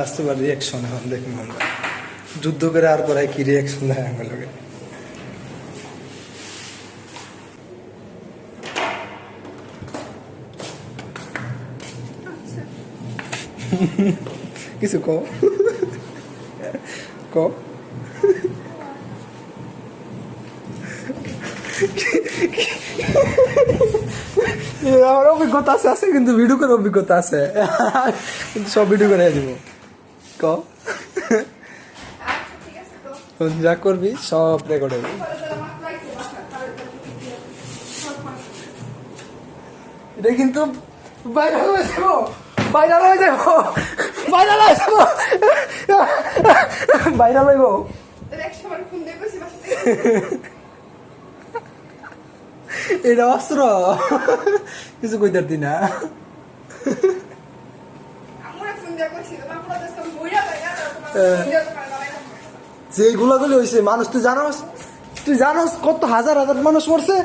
আসতে পারে রিয়াকশন এখন দেখুন আমরা যুদ্ধ করে আর পরে কি রিয়াকশন দেয় আমাকে কিছু কও কও আমার অভিজ্ঞতা আছে কিন্তু ভিডিও করার অভিজ্ঞতা আছে কিন্তু সব ভিডিও করে দিব ক যা করবি সব রেকর্ড হবে এটা কিন্তু ভাইরাল হয়ে যাবো ভাইরাল হয়ে যাবো ভাইরাল হয়ে যাবো ভাইরাল হইব এটা অস্ত্র কিছু কইতার দি না যেগুলো গুলি হয়েছে মানুষ তুই জানোস কত হাজার হাজার মানুষ মরছে